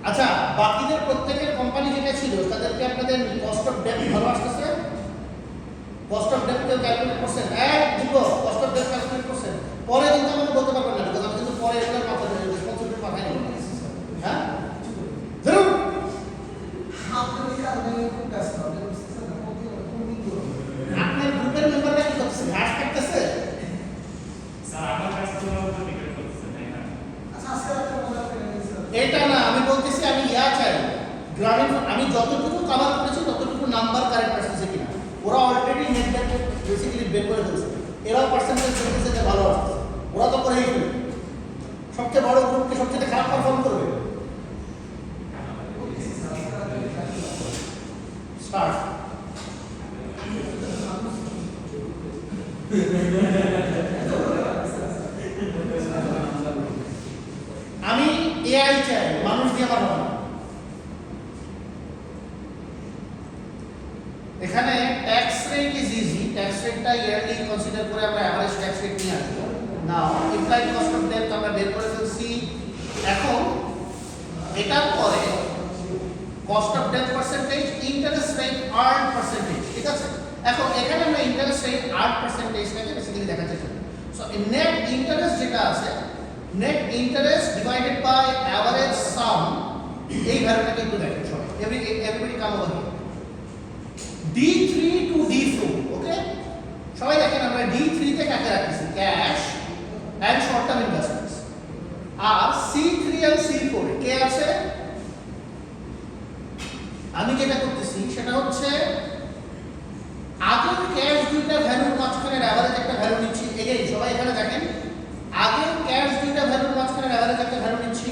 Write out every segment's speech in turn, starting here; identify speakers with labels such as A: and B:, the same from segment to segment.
A: আচ্ছা, বাকিদের প্রত্যেকের কোম্পানি যেটা ছিল তাদেরকে আপনাদের কস্ট অফ ডেট ভালো আসতেছে? কস্ট অফ ডেট কেউ ক্যালকুলেট করছেন? দিব কস্ট অফ ডেট ক্যালকুলেট করছেন? পরে কিন্তু আমাকে বলতে পারবেন না, কারণ আমি কিন্তু পরে এগুলোর মাথা ধরে রেসপন্সিবিলিটি মাথায় নেব। হ্যাঁ ধরুন আপনার গ্রুপের মেম্বাররা কি করতেছে? ঘাস কাটতেছে? এটা না, আমি বলতেছি আমি চাই গ্রামীণ, আমি যতটুকু কভার করেছি ততটুকু নাম্বার কারেক্ট আসছে কিনা। ওরা অলরেডি নেট ব্যাংকে বেসিক্যালি বের করে ফেলছে, এরাও পার্সেন্টেজ করতেছে যে ভালো আসছে, ওরা তো করেই ফেলবে। সবচেয়ে বড় গ্রুপকে সবচেয়ে খারাপ পারফর্ম করবে। স্টার্ট। আমি এআই চাই, মানুষ দিয়ে পারবো না। এখানে tax rate is easy, tax রেটটা ইয়ারলি কনসিডার করে আমরা এভারেজ ট্যাক্স রেট নিয়ে আসবো। Now implied cost of debt আমরা বের করে ফেলছি। এখন এটার পরে cost of debt percentage, interest rate earn percentage, ঠিক আছে? এখন এখানে আমরা ইন্টারেস্ট রেট আর্ন পার্সেন্টেজটাকে বেসিক্যালি দেখাতে চাই। সো নেট ইন্টারেস্ট যেটা আছে, net interest divided by average sum, এই ভ্যালুটাকে একটু দেখেন সবাই, everybody come over here. D3 to D4, okay? সবাই দেখেন আমরা D3 তে কাকে রাখতেছি? Cash and short term investments. আর C3 আর C4 কে আছে? আমি যেটা করতেছি সেটা হচ্ছে আগের ক্যাশ দুইটা ভ্যালুর মাঝখানে এভারেজ একটা ভ্যালু নিচ্ছি। এগেইন সবাই এখানে দেখেন, আগের ক্যাশ দুইটা ভ্যালুর মাঝখানে এভারেজ একটা ভ্যালু নিচ্ছি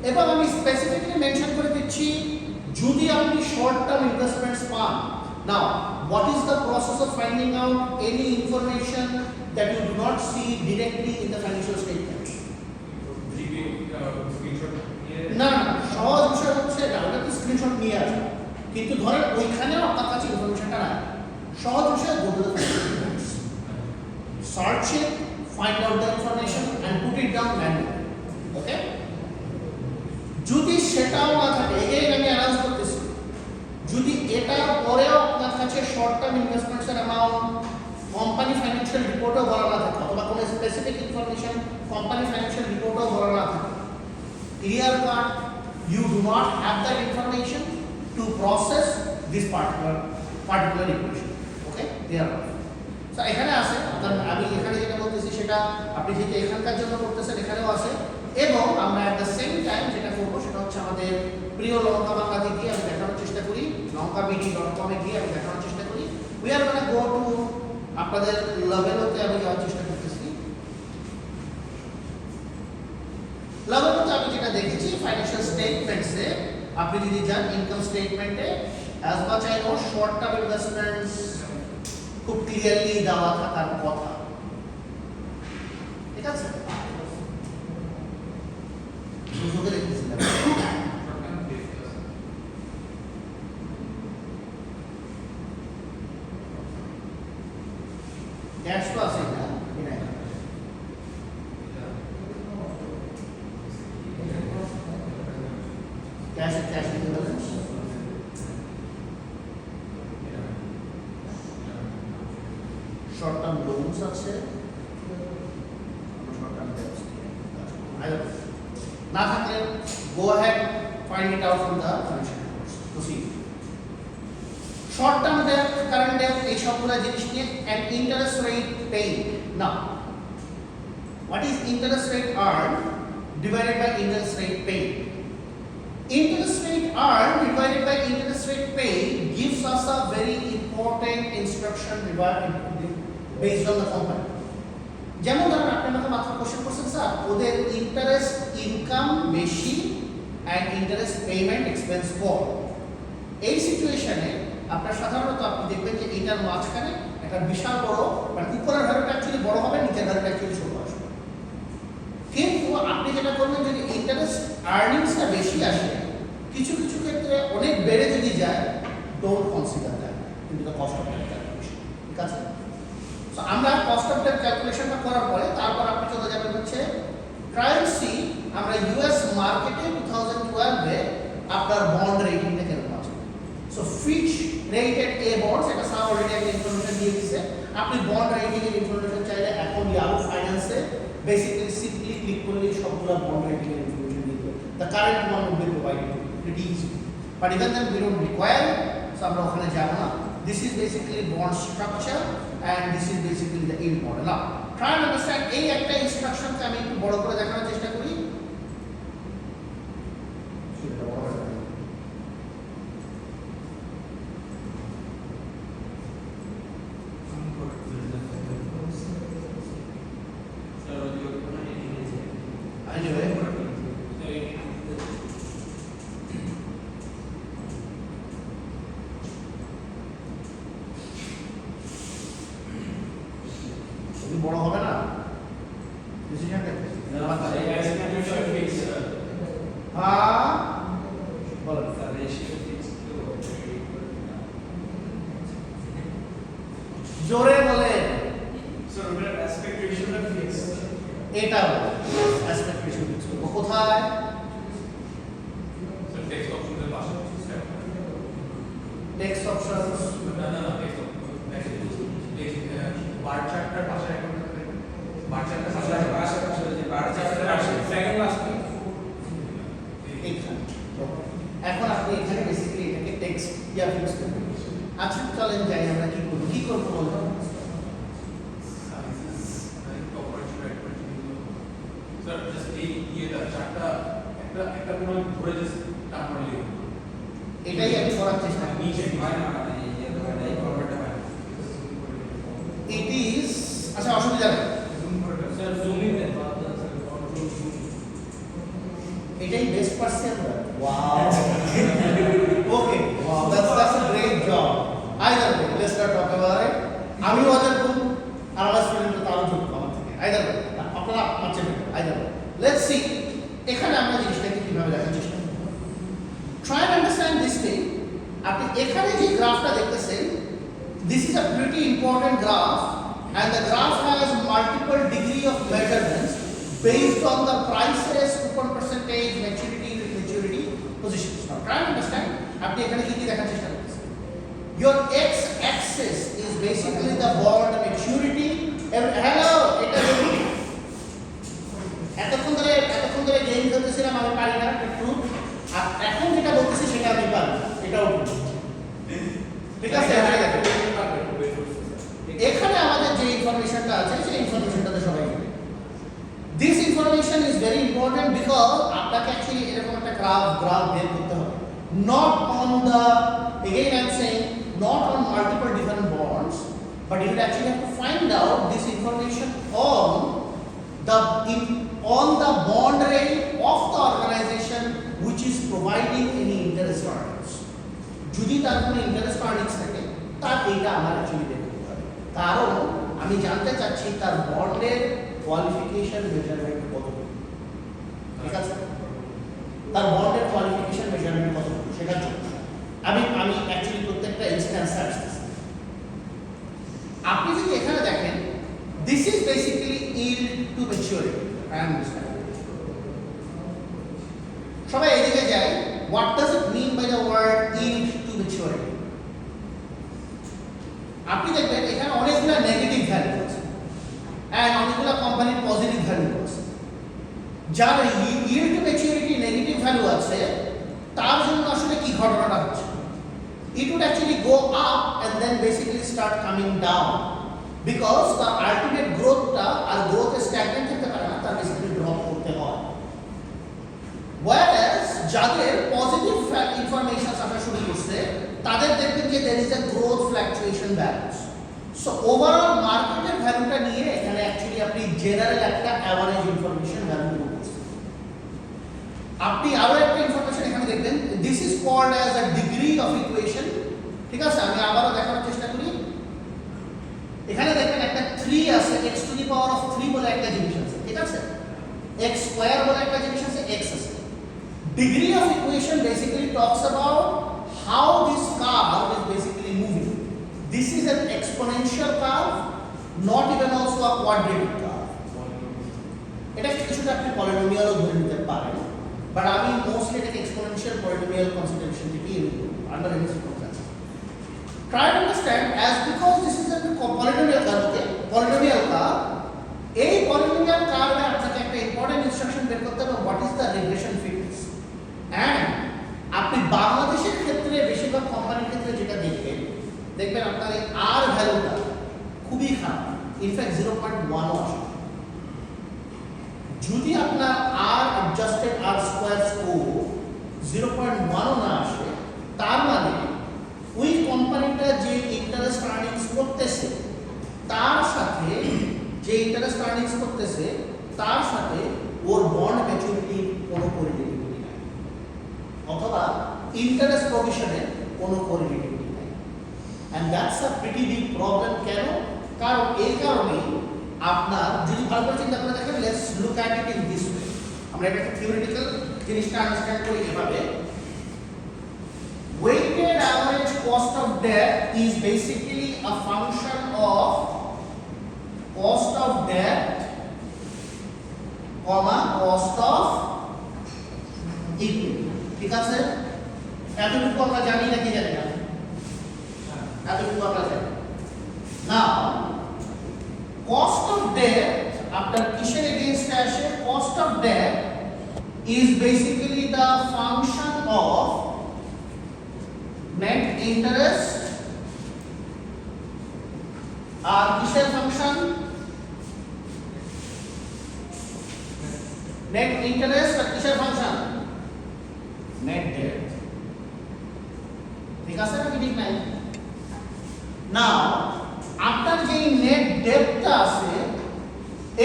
A: এবং আমি স্পেসিফিক্যালি মেনশন করে দিচ্ছি যদি আপনি শর্ট টার্ম ইনভেস্টমেন্টস পান। Now, what is the process of finding out any information that you do not see directly in the financial statement? না, সহজ বিষয় হচ্ছে ওটা তো স্ক্রিনশট নিয়ে আসবে, কিন্তু ধরেন ওইখানেও আপনার কাছে ইনফরমেশনটা নাই। সহজ বিষয় go to the financial statements, search it, find out the information and put it down manually. Okay? যদি সেটাও না থাকে, এগেইন আমি অ্যানাউন্স করতেছি, যদি এটার পরেও আপনার কাছে শর্ট টার্ম ইনভেস্টমেন্টসের অ্যামাউন্ট কোম্পানি ফাইন্যান্সিয়াল রিপোর্টও বলা না থাকে অথবা কোনো স্পেসিফিক ইনফরমেশন কোম্পানি ফাইন্যান্সিয়াল রিপোর্টও বলা না থাকে, clear cut you do not have that information to process this particular equation. Okay, clear? So এখানে আছে, আমি এখানে যেটা বলতেছি সেটা আপনি যেটা এখানকার জন্য করতেছেন এখানেও আছে, এবং আমরা at the same time যেটা করব সেটা হচ্ছে আমাদের প্রিয় লঙ্কা বাংলাতে গিয়ে আমি দেখানোর চেষ্টা করি, lonkabd.com এ গিয়ে আমি দেখানোর চেষ্টা করি। we are going to go to আপনাদের লেভেলতে আমি যাওয়ার চেষ্টা করতেছি। লেভেলতে আমি যেটা দেখেছি ফাইন্যান্সিয়াল স্টেটমেন্টসে আপনি যদি যান ইনকাম স্টেটমেন্টে as much I know short term investments খুব ক্লিয়ারলি দেওয়া থাকার কথা, ঠিক আছে? সুযোগে দেখতেছিলাম ক্যাশ তো আছে না, ক্যাশ দিতে হবে, শর্ট টার্ম লোনস আছে, শর্ট টার্ম ডেটস না থাকলে go ahead find it out from the financial reports. Proceed. Short term debt, current debt, এই সবগুলো জিনিস নিয়ে and interest rate paid. Now, what is interest rate earned divided by interest rate paid? Interest rate earned divided by interest rate paid gives us a very important instruction based on the company. যেমন ধরুন আপনি আমাকে মাত্র question করছেন sir ওদের interest income বেশি and interest payment expense কম, এই সিচুয়েশনে আপনার সাধারণত আপনি দেখবেন যে এটার মাঝখানে একটা বিশাল বড় মানে উপরের ভ্যালুটা অ্যাকচুয়ালি বড় হবে, নিচের ভ্যালুটা অ্যাকচুয়ালি ছোট আসবে। কিন্তু আপনি যেটা করবেন যদি ইন্টারেস্ট আর্নিংসটা বেশি আসে, কিছু কিছু ক্ষেত্রে অনেক বেড়ে যদি যায়, ডোন্ট কনসিডার দ্যাট কিন্তু the cost of debt calculation, ঠিক আছে? সো আমরা কস্ট অফ ডেট ক্যালকুলেশনটা করার পরে তারপর আপনি চলে যাবেন হচ্ছে ট্রায়াল সি, আমরা ইউএস মার্কেটে 2012 এ রেটেড এ বন্ডস, এটা স্যার অলরেডি একটা ইনফরমেশন দিয়ে দিয়েছে। আপনি বন্ড রেটিং এর ইনফরমেশন চাইলে এখন ইয়াহু ফাইন্যান্সে বেসিক্যালি সিম্পলি ক্লিক করলেই সবগুলো বন্ড রেটিং এর ইনফরমেশন দিয়ে দেবে। The current one will be provided pretty easy, but even then we don't require it, so আমরা ওখানে যাব না। This is basically bond structure and this is basically the yield model. Now try and understand এই একটা ইনস্ট্রাকশনকে আমি একটু বড় করে দেখানোর চেষ্টা করি। বড় হবে না ডিসিশন টা হ্যাঁ বলো স্যার রেশিও ফিক্স তো জোরে বলে
B: স্যার ওটা অ্যাসপেক্ট রেশিওটা ফিক্স
A: এটা অ্যাসপেক্ট রেশিও ফিক্স করব কোথায়
B: স্যার টেক্সট অপশনের পাশে
A: টেক্সট অপশনস
B: না টেক্সট বার চার্টটার পাশে এখন বার চার্টটার পাশে যে বার চার্টটার পাশে সেকেন্ড লাস্ট
A: এখন আপনি এখানে বেসিক্যালি এটাকে টেক্সট দিয়া ফিক্স করবেন। আচ্ছা চলেন যাই আমরা কি করব বলতো
B: স্যার জাস্ট এই ইয়েটা চার্টটা একটা কোনো ধরে জাস্ট টান মারলে
A: এটাই আমি করার চেষ্টা করি।
B: নিচে হয় না এই এই ফরম্যাটটা হয়
A: ইট ইজ আচ্ছা অসুবিধা নেই
B: স্যার জুম ইন দেন
A: এটাই best person wow okay wow that's a great job either way let's start talk about it. আমি ওদের খুব আর আমার স্টুডেন্ট তারও যোগ্য আমার থেকে আইদার ওয়ে আপনারা পাচ্ছেন আইদার ওয়ে লেটস সি এখানে আমরা জিনিসটাকে কিভাবে দেখার চেষ্টা করব। Try to understand this thing. আপনি এখানে যে গ্রাফটা দেখতেছেন this is a pretty important graph and the graph has multiple degree of measurements based on the prices, coupon percentage, maturity positions. Now try and understand আপনি এখানে কি দেখার চেষ্টা করতেছেন। Your x axis is basically the bond maturity. Hello এটা এতক্ষণ ধরে game খেলতেছিলাম আমি পারি না একটু আর এখন যেটা বলতেছি সেটা আমি পারি এটাও ঠিক আছে এখানে আমাদের যে ইনফরমেশনটা আছে সেই ইনফরমেশনটাতে সবাই জানে। This information is very important because আপনাকে অ্যাকচুয়ালি এরকম একটা গ্রাফ বের করতে হবে not on the again I am saying not on multiple different bonds but you will actually have to find out this information on the bond rate of the organization which is providing any interest earnings. যদি তার কোনো interest earnings থাকে তার এটা আমার actually বের করতে হবে কারণ আমি জানতে চাচ্ছি তার বন্ডের কোয়ালিফিকেশন মেজারমেন্ট কতটুকু ঠিক আছে তার বন্ডের কোয়ালিফিকেশন মেজারমেন্ট কতটুকু সেটার জন্য আমি অ্যাকচুয়ালি প্রত্যেকটা ইনস্ট্যান্স আসতেছি। আপনি যদি এখানে দেখেন this is basically yield to maturity সবাই এদিকে যায় what does it mean by the word yield to maturity আপনি দেখবেন এখানে অনেকগুলো নেগেটিভ ভ্যালু আছে এন্ড অনেকগুলো কোম্পানির পজিটিভ ভ্যালু আছে যার yield to maturity negative value আছে তার জন্য আসলে কি ঘটনাটা হচ্ছে it would actually go up and then basically start coming down because the ultimate growthটা R growth stagnant থাকতে পারে না তার বেসিক্যালি ড্রপ করতে হয় whereas যাদের পজিটিভ ইনফরমেশন আমরা শুরু করছে তাদের দেখবেন যে there is a growth fluctuation balance so overall মার্কেটের ভ্যালুটা নিয়ে এখানে অ্যাকচুয়ালি আপনি জেনারেল একটা অ্যাভারেজ ইনফরমেশন ভ্যালু করছেন। আপনি আরো একটা ইনফরমেশন এখানে দেখবেন this is called as a degree of equation ঠিক আছে আমি আবারও দেখানোর চেষ্টা করি এখানে দেখবেন একটা 3 আছে x to the power of 3 বলে একটা জিনিস আছে ঠিক আছে x স্কয়ার বলে একটা জিনিস আছে x আছে degree of equation basically talks about how this curve is basically moving this is an exponential curve not even also a quadratic curve এটা কিছুটা আপনি পলিনোমিয়ালও ধরে নিতে পারেন বাট আমি মোস্টলি এটাকে এক্সপোনেনশিয়াল পলিনোমিয়াল কনসিডারেশন থেকে ইউজ করব under any circumstance Try to understand as because this is a polynomial curve, okay? Polynomial curve. এই polynomial curve এ আপনাকে একটা important instruction বের করতে হবে what is the regression fitness. And আপনি বাংলাদেশের ক্ষেত্রে বেশিরভাগ কোম্পানির ক্ষেত্রে যেটা দেখবেন আপনার এই R ভ্যালুটা খুবই খারাপ। ইনফ্যাক্ট 0.1 আসে। যদি আপনার R adjusted R square score 0.1 না আসে তার মানে ওই কোম্পানিটা যে ইন্টারেস্ট আর্নিংস করতেছে তার সাথে ওর বন্ড ম্যাচুরিটির কোনো কোরিলেটিভিটি নাই অথবা ইন্টারেস্ট প্রভিশনের কোনো কোরিলেটিভিটি নাই and that's a pretty big problem কেন কারণ এই কারণেই আপনার যদি ভালো করে চিন্তা করে দেখেন let's look at it in this way আমরা এটা থিওরিটিক্যাল জিনিসটা আন্ডারস্ট্যান্ড করি এভাবে weighted average cost of debt is basically a function of cost of debt comma cost of equity ঠিক আছে এতটুকু আমরা জানি নাকি জানি না এতটুকু আমরা জানি now cost of debt আপনার কিসের এগেইনস্টে আসে cost of debt is basically the function of net interest আর কিসের ফাংশন net interest আর কিসের ফাংশন net debt ঠিক আছে নাকি ঠিক নাই নাও আপনার যে net debtটা আছে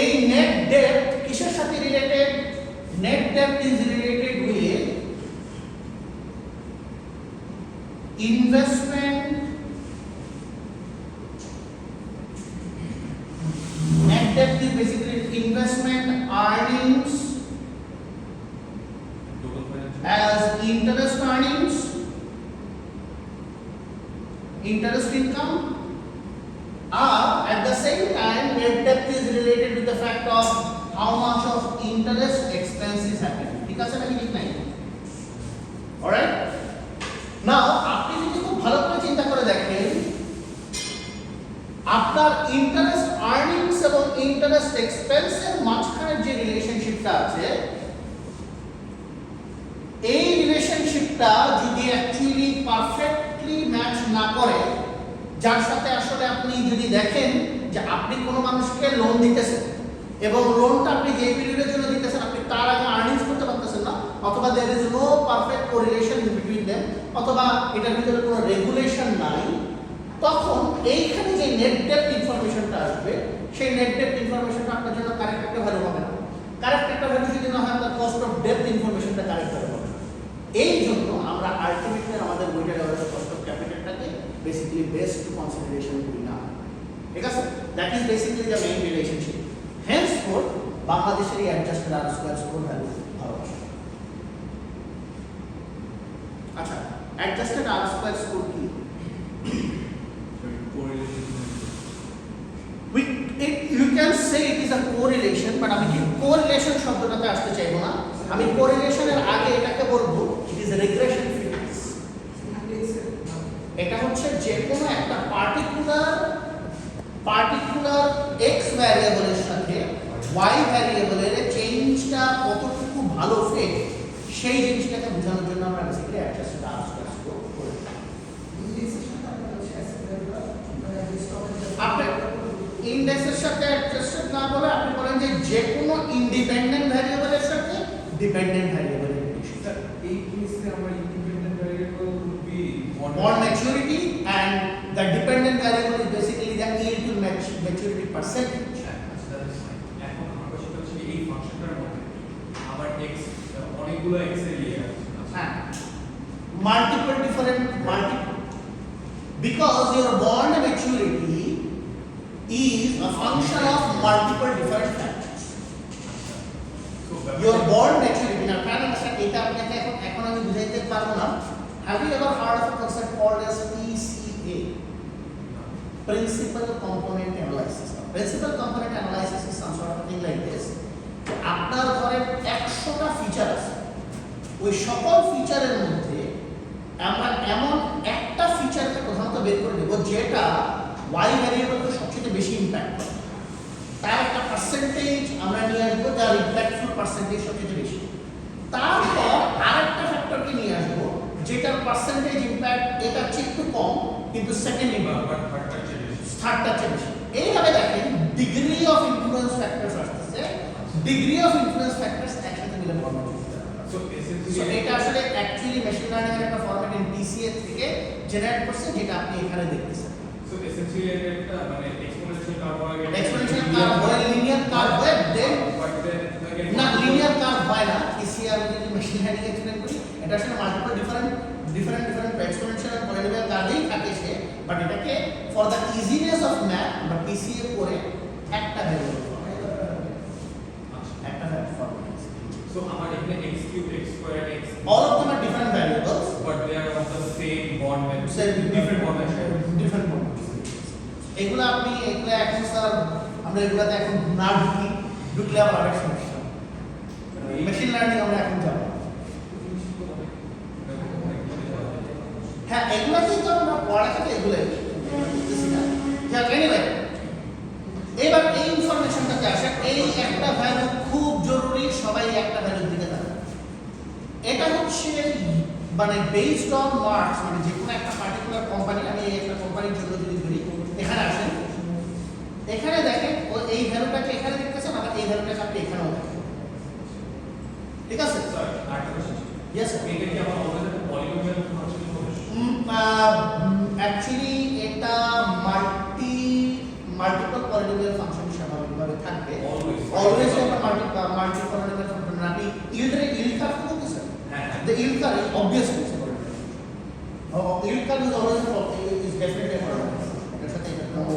A: এই net debt কিসের সাথে related net debt is related with investment net debt is basically investment earnings as interest earnings interest income at the same time net debt is related with the fact of how much of interest expense is happening ঠিক আছে নাকি ঠিক নাই alright নাও আপনি যদি খুব ভালো করে চিন্তা করে দেখেন আপনার ইন্টারেস্ট আর্নিংস এবং ইন্টারেস্ট এক্সপেন্সের মাঝখানে যে রিলেশনশিপটা আছে এই রিলেশনশিপটা যদি অ্যাকচুয়ালি পারফেক্টলি ম্যাচ না করে যার সাথে আসলে আপনি যদি দেখেন যে আপনি কোনো মানুষকে লোন দিতেছেন এবং লোনটা আপনি যে পিরিয়ডের জন্য দিতেছেন আপনি তার আগে আর্নিংস করতে পারতেছেন না অথবা there is no perfect correlation between them অথবা এটার ভিতরে কোনো রেগুলেশন নাই তখন এইখানে যে নেট ডেপ্থ ইনফরমেশনটা আসবে সেই নেট ডেপ্থ ইনফরমেশনটা আপনার জন্য কারেক্ট একটা ভ্যালু হবে না কারেক্ট একটা ভ্যালু যদি না হয় তার কস্ট অফ ডেপ্থ ইনফরমেশনটা কারেক্ট হবে এই জন্য আমরা আলটিমেটলি আমাদের ওয়েটেড অ্যাভারেজ কস্ট অফ ক্যাপিটালটাকে বেসিক্যালি বেস্ট টু কনসিডারেশন করি না ঠিক আছে that is basically the main relationship henceforth বাংলাদেশের এই adjusted R square score value ভালো আসে আচ্ছা অ্যাডজাস্টেড আর স্কয়ার স্কোর কি you can say it is a correlation but আমি কি correlation শব্দটাতে আসতে চাইবো না আমি correlationের আগে এটাকে বলবো it is a regression fitness এটা হচ্ছে যে কোনো একটা পার্টিকুলার x ভ্যারিয়েবলের সাথে y ভ্যারিয়েবলের চেঞ্জটা কতটুকু ভালো ফিট সেই জিনিসটাকে বোঝানোর জন্য আমরা basically adjusted R square score করি আপনি ইনডেক্সের সাথে অ্যাডজাস্টেড না বলে আপনি বলেন যে কোনো ইন্ডিপেন্ডেন্ট ভ্যারিয়েবলের সাথে ডিপেন্ডেন্ট ভ্যারিয়েবলের রিলেশন
B: এই কেসে আমরা independent variable would be
A: bond maturity and the dependent variable is basically the yield to maturity percentage
B: এখন আমার কথা হচ্ছে এই ফাংশনটার মধ্যে আবার x অনেকগুলো x এর লিয়ে
A: হ্যাঁ multiple because your bond maturity is a function of multiple different factors your bond maturity now can understand এটা আপনাকে এখন আমি বুঝাইতে পারবো না have you ever heard of a concept called as PCA principal component analysis principal component analysis is some sort of thing like this আপনার ধরেন 100টা feature আছে ওই সকল ফিচারের মধ্যে আমরা এমন একটা ফিচারকে প্রধানত বের করে নেব যেটা y ভ্যারিয়েবলকে সবচেয়ে বেশি ইমপ্যাক্ট করে, তার একটা পার্সেন্টেজ আমরা নিয়ে আসবো যার ইমপ্যাক্টফুল পার্সেন্টেজ সবচেয়ে বেশি। তারপর আরেকটা ফ্যাক্টরকে নিয়ে আসবো যেটার পার্সেন্টেজ ইমপ্যাক্ট এটা একটু কম কিন্তু সেকেন্ড ইমপ্যাক্ট থার্ডটা চেয়ে বেশি। এইভাবে দেখেন ডিগ্রি অফ ইনফ্লুয়েন্স ফ্যাক্টরস আসছে, ডিগ্রি অফ ইনফ্লুয়েন্স ফ্যাক্টরস একসাথে মিলে ফরম্যাট হচ্ছে। সো এটা আসলে অ্যাকচুয়ালি মেশিন লার্নিং এর একটা ফরম্যাট টিসিএ থেকে জেনারেট করছে যেটা আপনি এখানে দেখতেছেন।
B: সো এসেনশিয়ালি এটা একটা মানে এক্সপোনেনশিয়াল কার্ভ
A: হয় লিনিয়ার কার্ভ হয় দেন
B: বাট দেন
A: না লিনিয়ার কার্ভ হয় না টিসিএ আমি যদি মেশিন লার্নিং এক্সপ্লেইন করি এটা আসলে মাল্টিপল ডিফারেন্ট এক্সপোনেনশিয়াল আর পলিনোমিয়াল কার্ভেই থাকে সে, বাট এটাকে for the easiness of math বা টিসিএ করে একটা ভ্যারিয়েবল একটা format.
B: So our x cube, x square, x.
A: All of them are different variables,
B: But they are of the same bond mass.
A: Same
B: different bond mass.
A: different bonds. এগুলো আপনি এগুলো এখন sir আমরা এগুলাতে এখন না ঢুকলে আবার আরেক সমস্যা। মেশিন লার্নিং আমরা এখন যাব। হ্যাঁ এগুলাতে তো আমরা পড়াতে এগুলাই বুঝতেছি না। যাক এনিওয়ে এবার এই ইনফরমেশনটাকে আসে এই একটা ভ্যালু খুব জরুরি, সবাই একটা ভ্যালুর দিকে তাকান। এটা হচ্ছে মানে বেসড অন মার্কস, মানে যে কোনো একটা পার্টিকুলার কোম্পানি, আমি এই একটা কোম্পানির জন্য যদি ধরি এখানে আসেন, এখানে দেখেন ও এই ভ্যালুটাকে এখানে দেখতেছেন, আবার এই ভ্যালুটাকে আপনি এখানেও দেখেন, ঠিক আছে
B: Sir, আরেকটা question.
A: Yes sir.
B: এটা কি আমরা always একটা polynomial function হবে?
A: অ্যাকচুয়ালি এটা মাল্টিপল পলিনোমিয়াল ফাংশন স্বাভাবিকভাবে থাকবে, অলওয়েজ একটা মাল্টি পলিনোমিয়াল ফাংশন। আপনি ইল্ড কার্ভ বলতেছেন,
B: হ্যাঁ
A: the yield curve is obviously yield curve is always definitely a polynomial। এটার সাথে এটা কোনো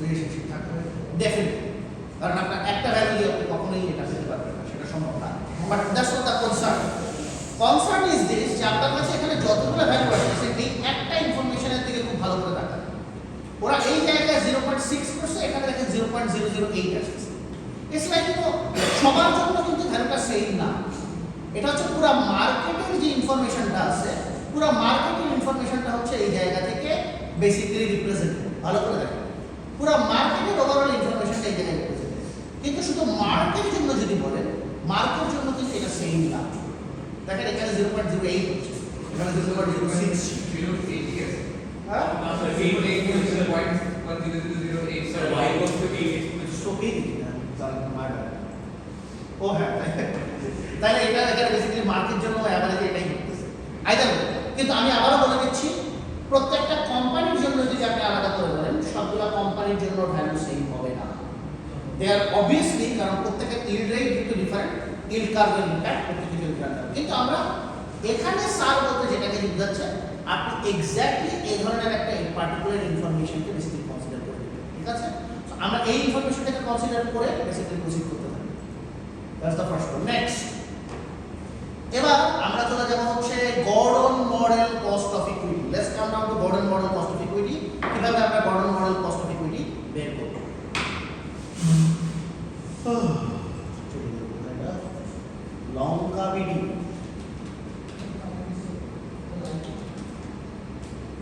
A: রিলেশনশিপ থাকবে ডেফিনেটলি, কারণ আপনার একটা ভ্যালু দিয়ে আপনি কখনোই এটা পেতে পারবেন না, সেটা সম্ভব না। But that's not the concern is this, যে আপনার কাছে এখানে যতগুলো ভ্যালু আসছে এই একটা ইনফরমেশনের দিকে খুব ভালো করে তাকান। ওরা এই জায়গায় 0.6 করছে, এখানে দেখেন 0.008 আসছে। ইটস লাইক সবার জন্য কিন্তু ভ্যালুটা সেম না। এটা হচ্ছে পুরো মার্কেটের যে ইনফরমেশনটা আছে, পুরো মার্কেটের ইনফরমেশনটা হচ্ছে এই জায়গা থেকে বেসিক্যালি রিপ্রেজেন্ট। ভালো করে দেখেন পুরো মার্কেটের ওভারঅল ইনফরমেশনটা এই জায়গায় রিপ্রেজেন্ট, কিন্তু শুধু মার্কেটের জন্য যদি বলেন মার্কেটের জন্য কিন্তু এটা সেম না। দেখেন এখানে 0.08 হচ্ছে, এখানে 0.06, হ্যাঁ
B: Sir, 8 Sir, y equals to 8 exponential.
A: স্টোপেই দিই না ও হ্যাঁ তাহলে এটা এখানে বেসিক্যালি মার্কেটের জন্য অ্যাভারেজ এটাই করতেছে আইদার। কিন্তু আমি আবারও বলে দিচ্ছি প্রত্যেকটা কোম্পানির জন্য যদি আপনি আলাদা করে বলেন সবগুলো কোম্পানির জন্য ভ্যালু সেম হবে না। দে আর অবভিয়াসলি, কারণ প্রত্যেকের ইল্ড রেট কিন্তু ডিফারেন্ট, ইল্ড কার্ভের ইমপ্যাক্ট প্রত্যেকের ডিফারেন্ট। কিন্তু আমরা এখানে স্যার বলতে যেটাকে বোঝাচ্ছে আপনি এক্স্যাক্টলি এই ধরনের একটা পার্টিকুলার ইনফরমেশনকে বেসিক্যালি কনসিডার করে নেবেন, ঠিক আছে? আমরা এই ইনফরমেশনটাকে কনসিডার করে বেসিক্যালি প্রসিড করতে থাকি। That's the first one. Next এবার আমরা চলে যাব হচ্ছে Gordon model cost of equity. Let's come now to Gordon model cost of equity. কিভাবে আমরা Gordon model cost of equity বের করব? লঙ্কা ভিডিও।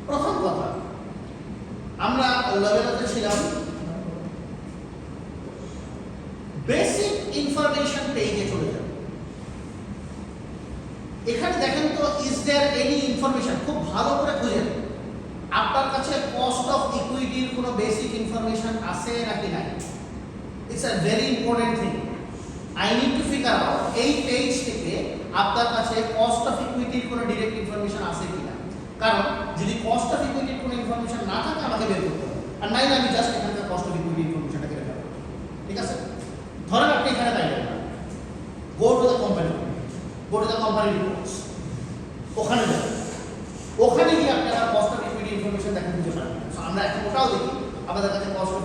A: প্রথম কথা আমরা লেভেলতে ছিলাম বেসিক ইনফরমেশন পেজে চলে যাব। এখানে দেখেন তো ইজ देयर এনি ইনফরমেশন, খুব ভালো করে খুঁজেন আপনার কাছে কস্ট অফ ইকুইটির কোনো বেসিক ইনফরমেশন আছে নাকি নাই। It's a very important thing. I need to figure out এই পেজ থেকে আপনার কাছে কস্ট অফ ইকুইটির কোনো ডাইরেক্ট ইনফরমেশন আছে কিনা। কারণ যদি কস্ট অফ ইকুইটির কোনো ইনফরমেশন না থাকে আমাকে বের করতে হবে, আর নাইলে আমি জাস্ট এখানকার কস্ট অফ ইকুইটি ইনফরমেশনটাকে বের করব, ঠিক আছে? ধরেন আপনি এখানে পাইলেন না, গো to the company, go to the company reports, ওখানে যাবেন, ওখানে গিয়ে আপনি আমার কস্ট অফ ইকুইটি ইনফরমেশন দেখেন দিতে পারবেন। সো আমরা এখন ওটাও দেখি, আমাদের কাছে cost of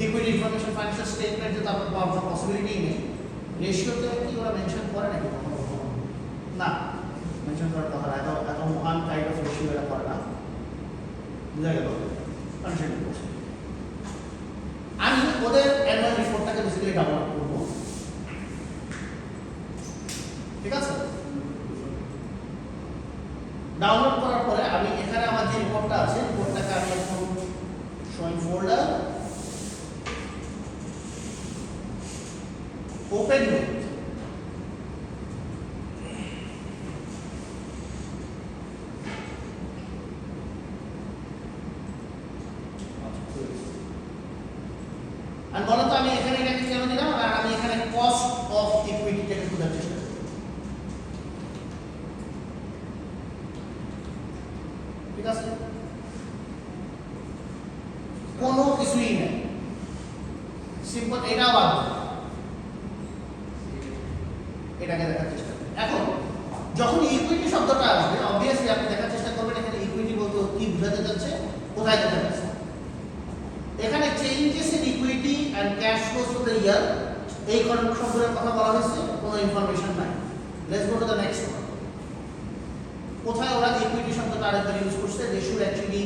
A: equity information financial statement যে তারপর পাওয়ার কোনো পসিবিলিটি নেই। রেশিওতে কি ওরা মেনশন করে নাকি কখনো কখনো? না, মেনশন করার কথা না, এত মহান কাইন্ড অফ রেশিও এরা করে না, বুঝা গেল? আমি ওদের অ্যানুয়াল রিপোর্টটাকে বেসিক্যালি ডাউনলোড করব, ঠিক আছে? ডাউনলোড করার পরে আমি এখানে আমার যে রিপোর্টটা আছে রিপোর্টটাকে আমি open with আর বলো তো আমি এখানে এটাকে কেন দিলাম আর আমি এখানে কস্ট অফ ইকুইটিটাকে বোঝার চেষ্টা করি ঠিক আছে কোনো কিছুই নেই সিম্পল এটা বাদ এটাকে দেখার চেষ্টা করি এখন যখন ইকুইটি শব্দটা আসবে অবভিয়াসলি আপনি দেখার চেষ্টা করবেন এখানে ইকুইটি বলতে কি বোঝাতে যাচ্ছে কোথায় কোথায় যাচ্ছে এখানে changes in equity and cash flows for the year এই শব্দের কথা বলা হয়েছে কোনো ইনফরমেশন নাই let's go to the next one কোথায় ওরা ইকুইটি শব্দটা আরেকবার ইউজ করছে they should actually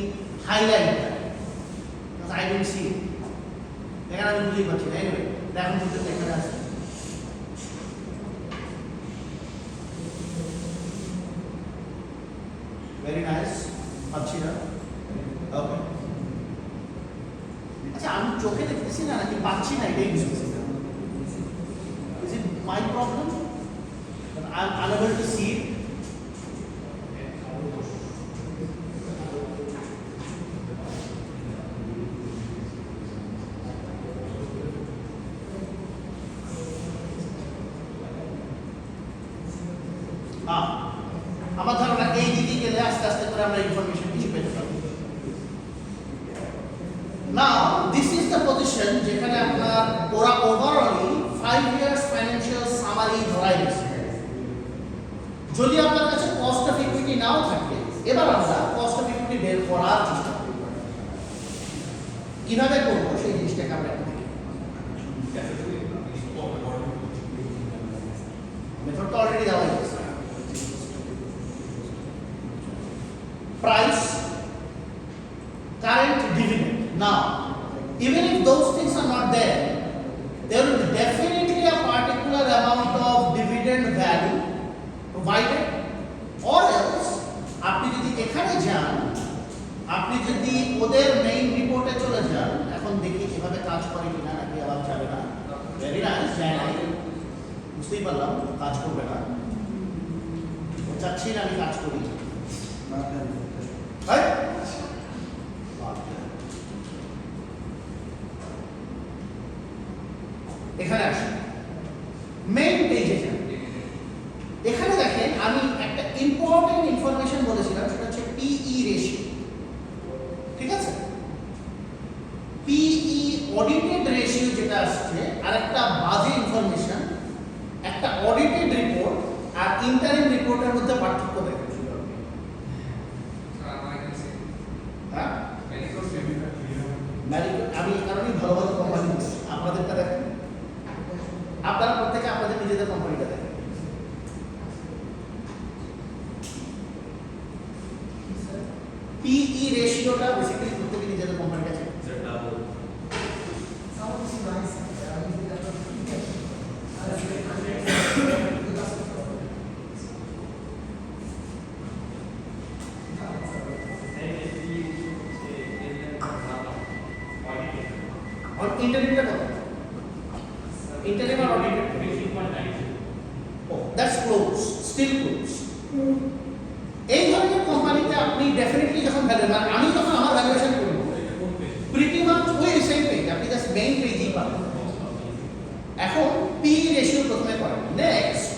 A: highlight that I don't see এখানে আমি বুঝতেই পারছি না এনিওয়ে দেখুন কিন্তু এখানে আছে ভেরি নাইস পাচ্ছি না ওকে আচ্ছা আমি চোখে দেখতেছি না নাকি পাচ্ছি না এটাই বুঝতেছি না is it my problem that I am unable to see it আমার ধারণা এই দিকে গেলে আস্তে আস্তে করে আমরা ইনফরমেশন কিছু পেতে পারবো Now, this is the position যেখানে আপনার ওরা ওভারঅলি 5 years financial summary ধরাই দিয়েছে যদি আপনার কাছে কস্ট অফ ইকুইটি নাও থাকে এবার আমরা কস্ট অফ ইকুইটি বের করার চেষ্টা করব কিভাবে করব সেই জিনিসটাকে আমরা একটু দেখি মেথডটা অলরেডি দেওয়া হয়েছে price current dividend now even if those things are not there there will be definitely a particular amount of dividend value provided or else আপনি যদি এখানে যান আপনি যদি ওদের মেইন রিপোর্টে চলে যান এখন দেখি কিভাবে কাজ করে কিনা নাকি আবার যাবে না ভেরি নাইস যায় নাই বুঝতেই পারলাম কাজ করবে না চাচ্ছি না আমি কাজ করি right এখানে আসুন মেইন পেজে যান এখানে দেখেন আমি একটা ইম্পর্টেন্ট ইনফরমেশন বলেছিলাম সেটা হচ্ছে পিই রেশিও ঠিক আছে পিই অডিটেড রেশিও যেটা আসছে আর একটা বাজে ইনফরমেশন একটা অডিটেড রিপোর্ট আর ইন্টারিম রিপোর্টের মধ্যে পার্থক্য দেখেন আমি এই কারণেই ভালো ভালো কোম্পানি আপনাদেরটা দেখেন আপনারা প্রত্যেকে আপনাদের নিজেদের কোম্পানিটা দেখেন পিই রেশিওটা বেসিক্যালি প্রত্যেকে নিজেদের কোম্পানিটা চেক और इंटरनेट का इंटरनेट और audited 3.9 oh that's close still close এই ধরনের কোম্পানিতে আপনি ডেফিনেটলি যখন ভ্যালু মানে আমি যখন আমার ভ্যালুয়েশন করব প্রিটি মাচ ওই সেম পেজ আপনি জাস্ট মেইন পেজই পাবেন এখন পি রেশিও প্রথমে করেন নেক্সট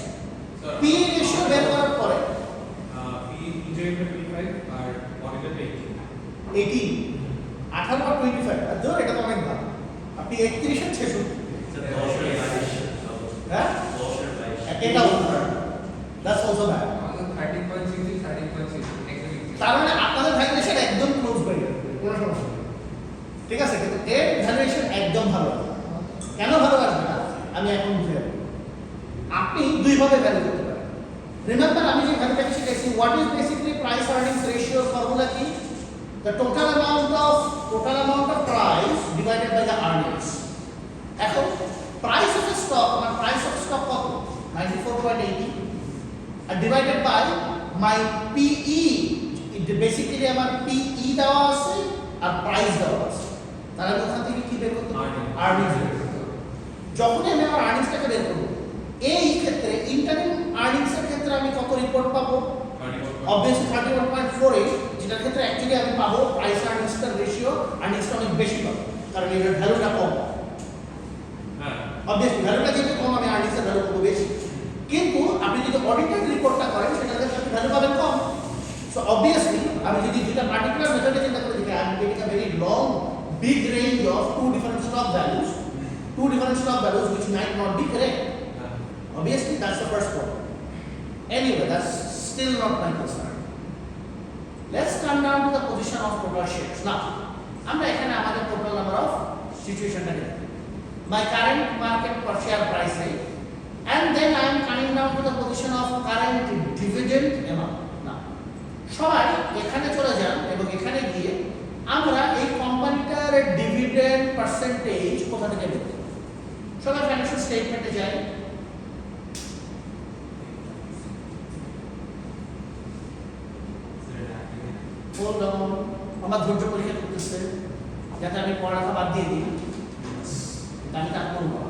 A: পি রেশিও বের করার পরে
B: পি ইন্টারনেট 25 আর অডিটেড
A: 18 18 আর 25 আর ধর এটা তো অনেক ভালো আপনি 31 এর 66 হ্যাঁ এটাও দ্যাটস অলসো ব্যাড
C: 13.6 13.6
A: তার মানে আপনাদের ভ্যালুয়েশন একদম ক্লোজ হয়ে যাবে কোনো সমস্যা নেই ঠিক আছে কিন্তু এর ভ্যালুয়েশন একদম ভালো আসবে কেন ভালো আসবে না আমি এখন বুঝে যাব আপনি দুই ভাবে ভ্যালু করতে পারেন রিমেম্বার আমি যে ভ্যালুটাকে শিখেছি what is basically price earnings ratio formula কি the total amount of price divided by the earnings এখন price of a stock আমার price of stock কত 94.80 and divided by my PE it basically আমার PE দেওয়া আছে আর price দেওয়া আছে তাহলে ওখান থেকে কি বের করতে হবে
B: Earnings।
A: আর্নিংস বের করতে হবে যখনই আমি আমার আর্নিংসটাকে বের করব পাবো প্রাইস আর্নিংসটার রেশিও আর্নিংসটা অনেক বেশি পাবো, কারণ এর ভ্যালুটা কম।
B: হ্যাঁ
A: অবভিয়াসলি ভ্যালুটা যেহেতু কম, আমি আর্নিংসের ভ্যালু পাবো বেশি। কিন্তু আপনি যদি অডিটেড রিপোর্টটা করেন সেটাতে আপনি ভ্যালু পাবেন কম। সো অবভিয়াসলি আমি যদি যেটা পার্টিকুলার মেথডে চিন্তা করি যে I am getting a very long big range of two different stock values which might not be correct. Obviously, that's the first problem. Anyway, that's still not my concern. Let's come down to the position of total shares. Now, আমরা এখানে আমাদের total number of situationটা নেব, my current market per share price rate, and then I am coming down to the position of current dividend amount. Now, সবাই এখানে চলে যান এবং এখানে গিয়ে আমরা এই কোম্পানিটার ডিভিডেন্ড পার্সেন্টেজ কোথা থেকে বের করব। সবাই ফাইন্যান্সিয়াল স্টেটমেন্টে যাই। হোল্ড অন, আমার ধৈর্য পরীক্ষা করতেছে যাতে আমি পড়ালেখা বাদ দিয়ে দিই, আমি তা করব না।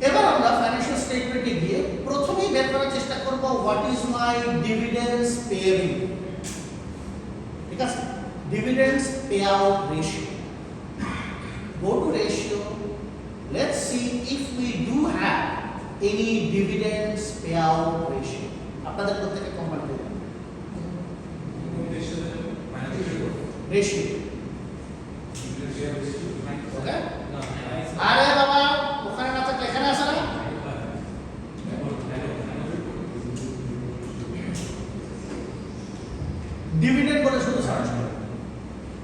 A: এবার আমরা ফাইন্যান্সিয়াল স্টেটমেন্টে গিয়ে প্রথমেই বের করার চেষ্টা করব হোয়াট ইজ মাই ডিভিডেন্ডস পেয়েবল। ঠিক আছে, ডিভিডেন্ডস pay out ratio. Go to ratio. Let's see if we do have any dividends payout ratio. আপনাদের প্রত্যেকটা কোম্পানিতে রেশিও। ওকে, আরে বাবা ওখানে না থাকলে এখানে আসে না। ডিভিডেন্ড বলে শুধু সার্চ করুন,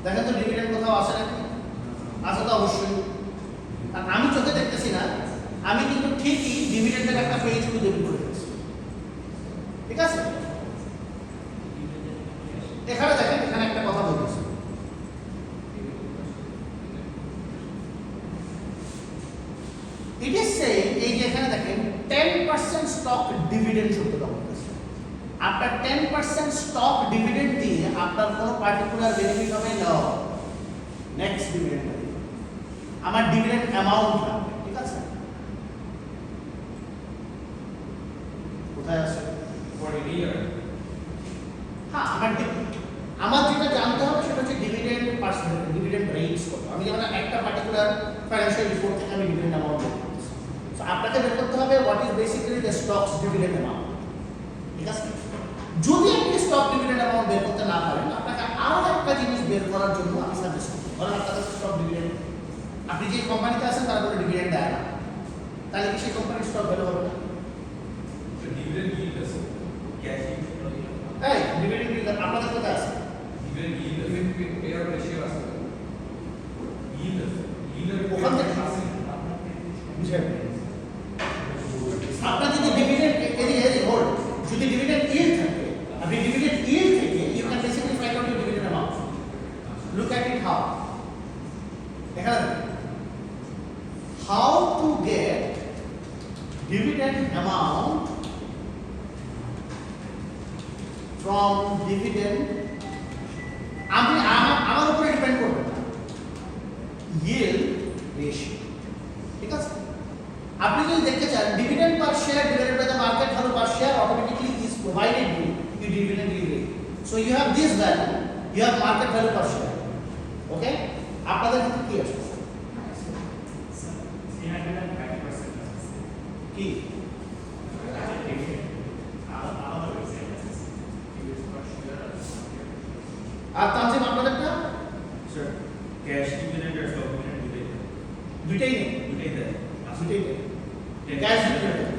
A: দেখেন তো ডিভিডেন্ড কোথাও আসে নাকি। আছে তো অবশ্যই, আর আমি চোখে দেখতেছি না, আমি কিন্তু ঠিকই ডিভিডেন্ডের একটা পেজ খুঁজে বের করে দিচ্ছি। ঠিক আছে, এখানে দেখেন, এখানে একটা কথা বলতেছি, ইট ইজ সেইং, এই যে এখানে দেখেন 10% স্টক ডিভিডেন্ড শব্দটা বলতেছে। আপনার 10% স্টক ডিভিডেন্ড দিয়ে আপনার কোনো পার্টিকুলার বেনিফিট হবে না। নেক্সট ডিভিডেন্ড আমার ডিভিডেন্ড অ্যামাউন্ট লাগবে। ঠিক আছে, কোথায় আছে? হ্যাঁ, আমার যেটা জানতে হবে সেটা হচ্ছে ডিভিডেন্ড পার্সেন্টেজ, ডিভিডেন্ড রেটস কত। আমি যেমন একটা পার্টিকুলার ফাইন্যান্সিয়াল রিপোর্ট থেকে আমি ডিভিডেন্ড অ্যামাউন্ট বের করতেছি, সো আপনাকে বের করতে হবে what is basically the stocks dividend amount. ঠিক আছে, যদি আপনি স্টক ডিভিডেন্ড অ্যামাউন্ট বের করতে না পারেন, আপনাকে আরো একটা জিনিস বের করার জন্য আমি সাজেস্ট করি। ধরেন আপনার কাছে স্টক ডিভিডেন্ড, আপনি যে কোম্পানিতে আছেন তারা কোনো ডিভিডেন্ড দেয় না, তাহলে কি সেই কোম্পানির স্টক ভ্যালু হবে না?
B: ডিভিডেন্ড yield আছে, ক্যাশ
A: এই ডিভিডেন্ড yield আপনাদের কোথায় আছে?
B: ডিভিডেন্ড yield আছে,
C: ডিভিডেন্ড পেআউট রেশিও আছে।
B: yield আছে, yield এর
A: ওখান থেকে বুঝেন, আপনার যদি ডিভিডেন্ড এদিকে হোল্ড, যদি ডিভিডেন্ড yield থাকে, আপনি ডিভিডেন্ড yield থেকে you can basically find out your dividend amount. Look at it how, এখানে how to get dividend amount from dividend, আমি আমার উপরে ডিপেন্ড করবে না, yield ratio। ঠিক আছে, আপনি যদি দেখতে চান dividend per share divided by the market value per share automatically is provided you dividend yield rate, so you have this value, you have market value per share। ওকে, আপনাদের ক্ষেত্রে কি আসবে? কি আর তানজিম আপনাদেরটা?
B: স্যার ক্যাশ ডিভিডেন্ড আর stock dividend
A: দুইটাই নেই,
B: দুটোই দেয়।
A: দুইটাই নেই, ক্যাশ ডিভিডেন্ড।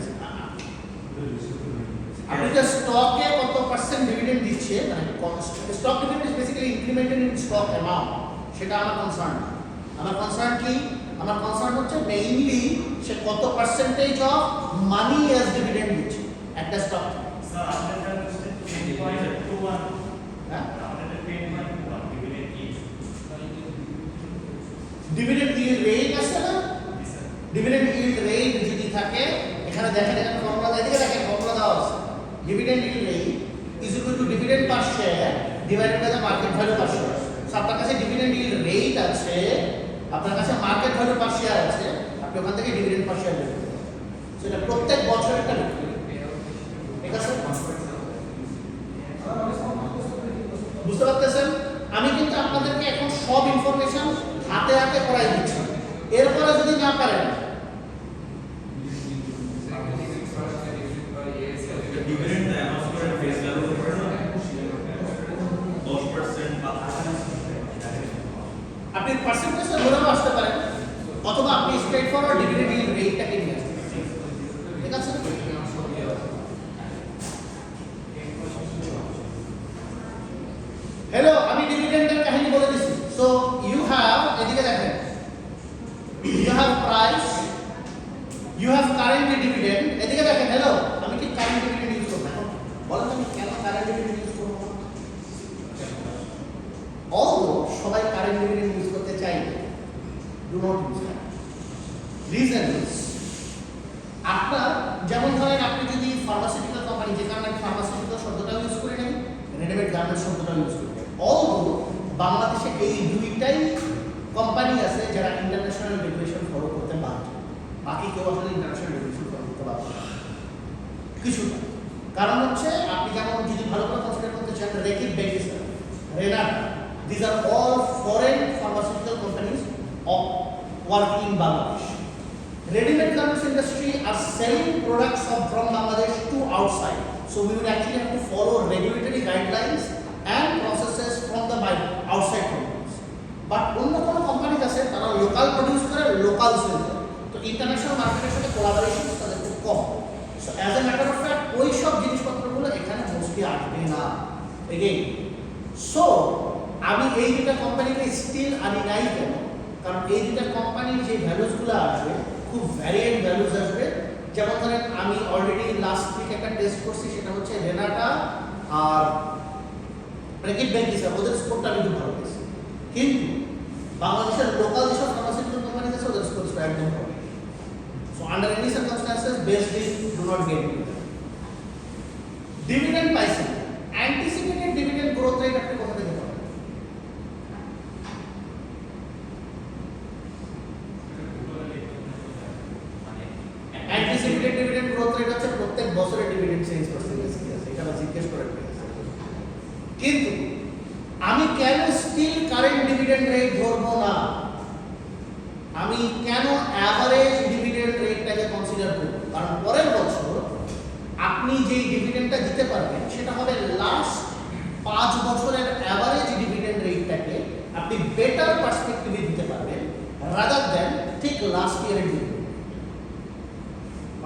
A: আপনি যে স্টকে কত পার্সেন্ট ডিভিডেন্ড দিচ্ছে, মানে stock dividend is basically incremented in stock amount, সেটা আমার কনসার্ন। আমার কনসার্ন কি? আমার কনসার্ন হচ্ছে মেইনলি সে কত percentage of money as dividend দিচ্ছে একটা স্টক।
D: স্যার আপনাদের হচ্ছে 10.21
A: হ্যাঁ,
D: আপনাদের 10.21 dividend yield
A: dividend yield rate আছে না?
D: জি স্যার
A: ডিভিডেন্ড yield রেট যদি থাকে, এখানে দেখেন এখানে ফর্মুলা এদিকে দেখেন ফর্মুলা দেওয়া আছে, dividend yield rate is equal to dividend per share divided by the market value per share. So আপনার কাছে ডিভিডেন্ড yield রেট আছে, আপনার কাছে মার্কেট ভ্যালু পার শেয়ার আছে, আপনি ওখান থেকে ডিভিডেন্ড পার শেয়ার বের করতে পারেন। সেটা প্রত্যেক বছর একটা ঠিক আছে? বুঝতে পারতেছেন? আমি কিন্তু আপনাদেরকে এখন সব ইনফরমেশন হাতে হাতে করাই দিচ্ছি। এরপরে যদি না পারেন
D: ডিভিডেন্ড অ্যানাউন্স করে ফেস ভ্যালু করে না 10% বা
A: আপনি পার্সেন্টেজটা ধরেও আসতে পারেন, অথবা আপনি স্ট্রেট ফরওয়ার্ড ডিভিডেন্ড রেটটাকে নিয়ে আসতে পারেন। ঠিক আছে? হ্যালো, আমি ডিভিডেন্ডের কাহিনী বলে দিচ্ছি। সো ইউ হ্যাভ, এদিকে দেখেন, you have price, you have current dividend. এদিকে দেখেন, হ্যালো, আমি কি কারেন্ট ডিভিডেন্ড ইউজ করব না? বলেন আমি কেন কারেন্ট ডিভিডেন্ড ইউজ করব না? অলদো সবাই কারেন্ট ডিভিডেন্ড ইউজ করতে চাই, do not use that. Reason is, আপনার যেমন ধরেন আপনি যদি ফার্মাসিউটিক্যাল কোম্পানি, যে কারণে আমি ফার্মাসিউটিক্যাল শব্দটা ইউজ করি নাই, রেডিমেড গার্মেন্টস শব্দটা ইউজ করি। অলদো বাংলাদেশে এই দুইটাই কোম্পানি আছে যারা ইন্টারন্যাশনাল রেগুলেশন ফলো করতে বাধ্য, বাকি কেউ আসলে ইন্টারন্যাশনাল রেগুলেশন ফলো করতে বাধ্য না কিছুটা। কারণ হচ্ছে আপনি যেমন যদি ভালো করে কনসিডার করতে চান, রেকিব বেকিস, Renata, these are all foreign pharmaceutical companies of working in Bangladesh. Ready-made garments industry are selling products from Bangladesh to outside, so we would actually have to follow regulatory guidelines and processes from the outside companies. But অন্য কোনো company আছে তারা local produce করে, local sale করে, তো international মার্কেটের সাথে collaboration তাদের খুব কম। So as a matter of fact ওই সব জিনিসপত্রগুলো এখানে মোস্টলি আসবে না। এগেইন, সো আমি এই দুটা কোম্পানিকে স্টিল আনি নাই কেন? কারণ এই দুটা কোম্পানির যে ভ্যালুসগুলো আসবে খুব ভ্যারিয়েন্ট ভ্যালুস আসবে। যেমন ধরেন আমি অলরেডি লাস্ট উইক একটা টেস্ট করছি, সেটা হচ্ছে রেনাটা আর রেকিব বেকিস, ওদের স্কোরটা আমি খুব ভালো পেয়েছি। কিন্তু বাংলাদেশের লোকাল যেসব ফার্মাসিউটিক্যাল কোম্পানি আছে ওদের স্কোর একদম কম। So under any circumstances best is do not get it. Dividend পাইছেন, অ্যান্টিসিপেটেড ডিভিডেন্ড গ্রোথ রেট আপনি কোথা থেকে পাবেন? অ্যান্টিসিপেটেড ডিভিডেন্ড গ্রোথ রেট হচ্ছে প্রত্যেক বছরের ডিভিডেন্ড চেঞ্জ পার্সেন্টেজ কি আছে, এটা আমরা জিজ্ঞেস করে পেয়েছি। কিন্তু আমি কেন স্টিল কারেন্ট ডিভিডেন্ড রেট ধরবো না? আমি কেন অ্যাভারেজ ডিভিডেন্ড রেটটাকে কনসিডার করব? কারণ পরের বছর আপনি যেই ডিভিডেন্ডটা দিতে পারবেন সেটা হবে লাস্ট 5 বছরের অ্যাভারেজ ডিভিডেন্ড রেটটাকে আপনি বেটার পার্সপেক্টিভে দিতে পারবেন রাদার দ্যান ঠিক লাস্ট ইয়ারের ডিভিডেন্ড।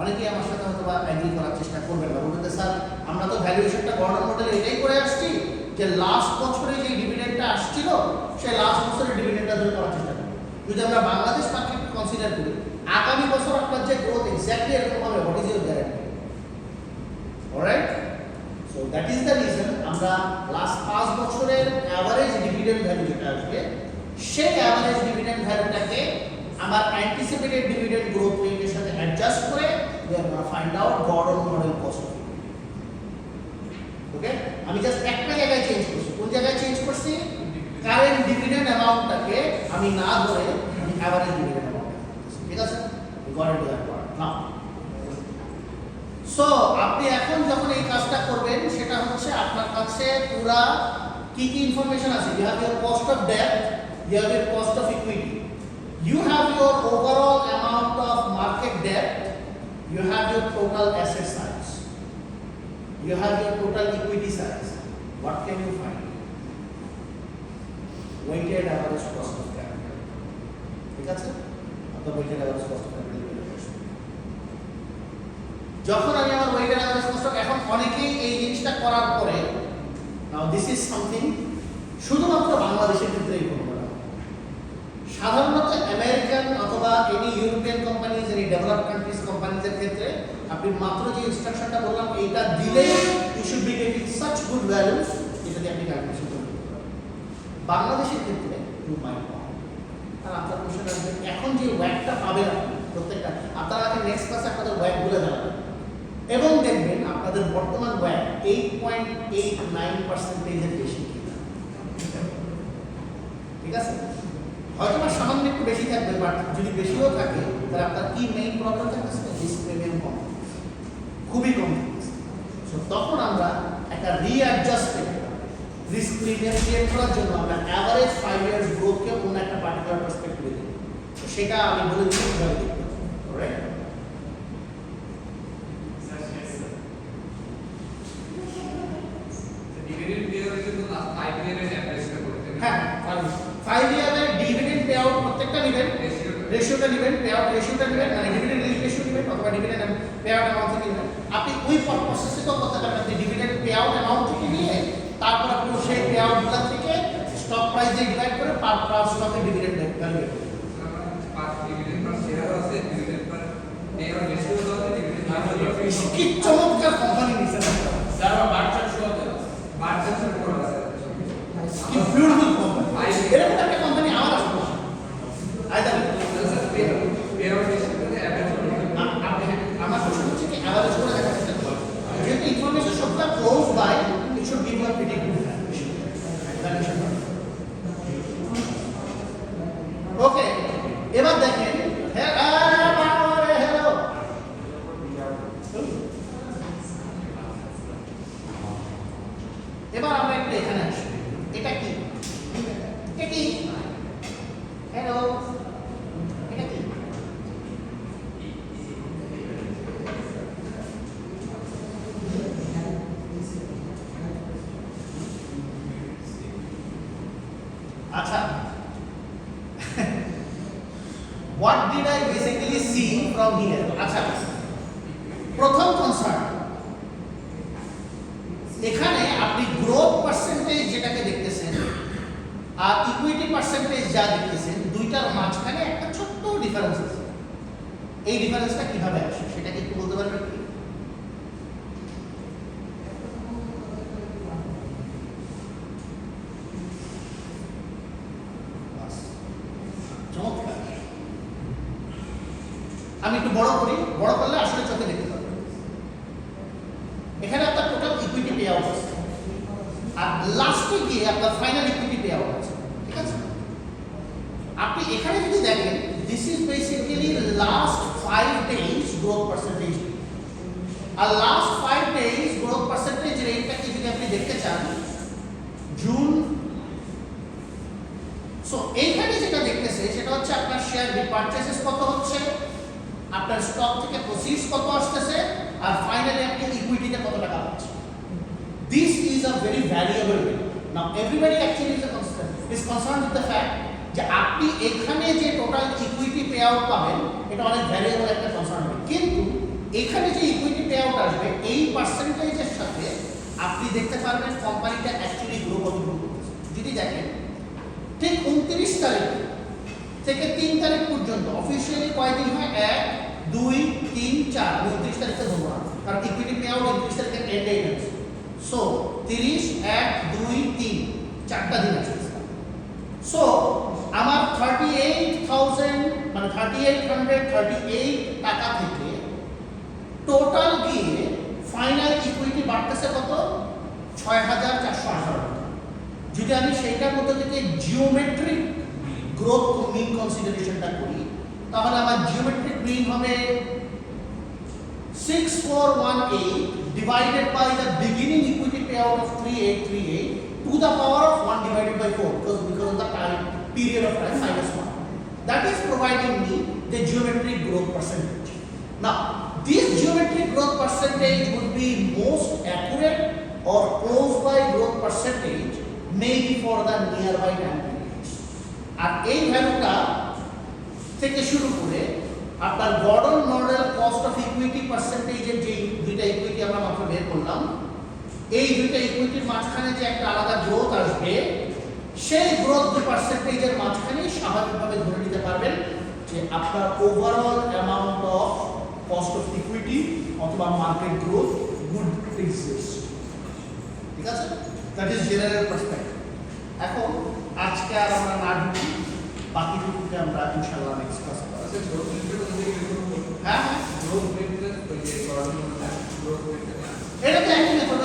A: অনেকেই আমার সাথে হয়তো বা এগ্রি করার চেষ্টা করবেন না, বলতে স্যার আমরা তো ভ্যালুয়েশনটা গভর্নমেন্ট মডেলে এটাই করে আসছি যে লাস্ট বছরে যে ডিভিডেন্ডটা আসছিল সেই লাস্ট বছরের ডিভিডেন্ডটা ধরে করার চেষ্টা করি। যদি আমরা বাংলাদেশ মার্কেট কনসিডার করি, আগামী বছর আপনার যে গ্রোথ এক্স্যাক্টলি এরকম হবে, what is your guarantee? Alright, so that is the reason আমরা লাস্ট 5 বছরের অ্যাভারেজ ডিভিডেন্ড ভ্যালু যেটা আসবে সেই অ্যাভারেজ ডিভিডেন্ড ভ্যালুটাকে আমার অ্যান্টিসিপেটেড ডিভিডেন্ড গ্রোথ রেটের সাথে অ্যাডজাস্ট করে we are going to find out Gordon model cost. Okay, আমি জাস্ট একটা জায়গায় চেঞ্জ করছি। কোন জায়গায় চেঞ্জ করছি? কারেন্ট ডিভিডেন্ড অ্যামাউন্টটাকে আমি না ধরে আমি অ্যাভারেজ ডিভিডেন্ড অ্যামাউন্ট, ঠিক আছে? Goat into that part now. So আপনি এখন যখন এই কাজটা করবেন সেটা হচ্ছে আপনার কাছে পুরা কি কি ইনফরমেশন আছে। You have your cost of debt, you have your cost of equity, you have your overall amount of market debt, you have your total asset size, you have your total equity size. What can you find? Weighted average cost of capital. ঠিক আছে? আপনার weighted average cost of capital বের করে আসবে। যখন আমি আমার weighted average cost of, এখন অনেকেই এই জিনিসটা করার পরে, now this is something শুধুমাত্র বাংলাদেশের ক্ষেত্রে এই করবো না, সাধারণত আমেরিকান অথবা any European companies, any developed countries কোম্পানিজের ক্ষেত্রে আপনি মাত্র যে ইনস্ট্রাকশনটা বললাম এইটা দিলে you should be getting such good values, যেটা দিয়ে আপনি ক্যালকুলেশন করতে পারবেন। বাংলাদেশের ক্ষেত্রে টু মাইন্ড আর আপনার কোশ্চেন আসবে এখন যে ওয়্যাকটা পাবেন আপনি প্রত্যেকটা, আপনারা আগে নেক্সট ক্লাসে আপনাদের ওয়্যাকগুলো জানাবেন এবং দেখবেন আপনাদের বর্তমান ওয়্যাক 8.89% বেশি কিনা। ঠিক আছে? হয়তো বা সামান্য একটু বেশি থাকবে, বাট যদি বেশিও থাকে তাহলে আপনার কি মেইন প্রবলেম থাকবে, রিস্ক প্রিমিয়াম কম, খুবই কম। সো তখন আমরা একটা রিঅ্যাডজাস্টেড রিস্ক প্রিমিয়াম ক্রিয়েট করার জন্য আমরা অ্যাভারেজ 5 ইয়ার্স গ্রোথকে অন্য একটা পার্টিকুলার পার্সপেক্টিভে দিই। তো সেটা আমি বলে দিচ্ছি কিভাবে দেখতে হবে, রাইট?
C: ডিভিডেন্ড পেয়ার হচ্ছে তো লাস্ট 5 ইয়ারের অ্যাভারেজটা করতে হবে।
A: হ্যাঁ, 5 ইয়ারের ডিভিডেন্ড পে আউট প্রত্যেকটা নেবেন, রেশিওটা নেবেন, পে আউট রেশিওটা নেবেন, মানে ডিভিডেন্ড রেশিও নেবেন অথবা ডিভিডেন্ড পে আউট অ্যামাউন্ট থেকে নেবেন। আপনি ওই প্রসেসে তো করতে পারেন, আপনি ডিভিডেন্ড পে আউট অ্যামাউন্ট থেকে নিয়ে তারপর আপনি সেই পে আউটগুলো থেকে স্টক প্রাইস দিয়ে ডিভাইড করে পার স্টকের ডিভিডেন্ড ভ্যালু।
C: পাঁচ ডিভিডেন্ড পার শেয়ার আছে, ডিভিডেন্ড পার পেয়ার রেশিও আছে, ডিভিডেন্ড পার
A: কি চমৎকার কোম্পানি নিছে না,
B: যারা বাচ্চা শুরু হতে
C: মার্জিন করা আছে।
A: কি বিউটিফুল কোম্পানি। এরকম একটা কোম্পানি আমার আসবে আইদার
C: স্যার পেয়ার রেশিওতে অ্যাভারেজ করতে হবে।
A: আমার প্রশ্ন হচ্ছে কি অ্যাভারেজ করে দেখা চেষ্টা করুন, যেহেতু ইনফরমেশন সবটা close by it should give you a pretty good valuation. Okay, এবার দেখেন হ্যালো, এবার আমরা একটু এখানে আসি। এটা কি, এটা কি, হ্যালো, এটা কি? আচ্ছা, what did I basically see from here? আচ্ছা, প্রথম কনসার্ন, এখানে আপনি গ্রোথ পার্সেন্টেজ যেটাকে দেখতেছেন আর ইকুইটি পার্সেন্টেজ যা দেখতেছেন, দুইটার মাঝখানে একটা ছোট্ট ডিফারেন্স আছে। এই ডিফারেন্সটা কিভাবে আসে সেটা কি একটু বলতে পারবেন কি? চমৎকার। আমি একটু বড় করি, বড় করলে আসলে চোখে দেখতে পাবেন। এখানে আপনার টোটাল ইকুইটি পে আউট আছে আর লাস্টে গিয়ে আপনার ফাইনাল ইকুইটি পে আউট আছে, ঠিক আছে? আপনি এখানে যদি দেখেন, this is basically last 5 days growth percentage, আর লাস্ট 5 ডেজ গ্রোথ পার্সেন্টেজ রেটটাকে যদি আপনি দেখতে চান, জুন। সো এইখানে যেটা দেখতেছে সেটা হচ্ছে আপনার শেয়ার রিপারচেসেস কত হচ্ছে, আপনার স্টক থেকে প্রসিডস কত আসতেছে, আর ফাইনালি আপনি ইকুইটিতে কত টাকা পাচ্ছেন। This is a very variable rate. Now everybody actually is concerned with the fact যে আপনি এখানে যে টোটাল ইকুইটি পে আউট পাবেন এটা অনেক ভ্যারিয়েবল একটা কনসার্ন হবে, কিন্তু এখানে যে ইকুইটি পে আউট আসবে এই পার্সেন্টেজের সাথে আপনি দেখতে পারবেন কোম্পানিটা অ্যাকচুয়ালি গ্রো কতটুকু করতেছে। যদি দেখেন ঠিক 29 তারিখ থেকে 3 তারিখ পর্যন্ত অফিসিয়ালি কয়দিন হয়, 1 2 3 4, 29 তারিখে ধরবো না কারণ ইকুইটি পে আউট 29 তারিখে এন্ড ডেট আছে। সো 30 1 2 3 চারটা দিন আছে। সো আমার 38,000 মানে 3838 টাকা থেকে টোটাল গিয়ে ফাইনাল ইকুইটি বাড়তেছে কত, 6,418 টাকা। যদি আমি সেইটার মধ্যে থেকে জিওমেট্রিক গ্রোথ মিন কনসিডারেশনটা করি তাহলে আমার জিওমেট্রিক মিন হবে 6418 divided by the beginning equity payout of 3838 to the power of 1 divided by 4 because of the time period of time minus 1. That is providing me the geometric growth percentage. Now, this geometric growth percentage would be most accurate or close by growth percentage maybe for the nearby time periods. আর এই ভ্যালুটা থেকে শুরু করে আপনার Gordon model cost of equity পার্সেন্টেজের যে দুইটা equity আমরা মাত্র বের করলাম, এই দুইটা ইকুইটির মাঝখানে যে একটা আলাদা গ্রোথ আসবে, সেই গ্রোথ পার্সেন্টেজের মাঝখানে স্বাভাবিকভাবে ধরে নিতে পারবেন যে আপনার overall amount of cost of equity অথবা মার্কেট গ্রোথ উড এক্সিস্ট। ঠিক আছে, দ্যাট ইজ জেনারেল পার্সপেক্টিভ। এখন আজকে আর আমরা না ঢুকি, বাকিটুকুকে আমরা ইনশাআল্লাহ নেক্সট ক্লাসে
C: আচ্ছা, গ্রোথ রেটটা যদি এরকম
A: হ্যাঁ
C: গ্রোথ রেটটা ওই যে গড় গ্রোথ রেটটা
A: এটা তো একই মেথড।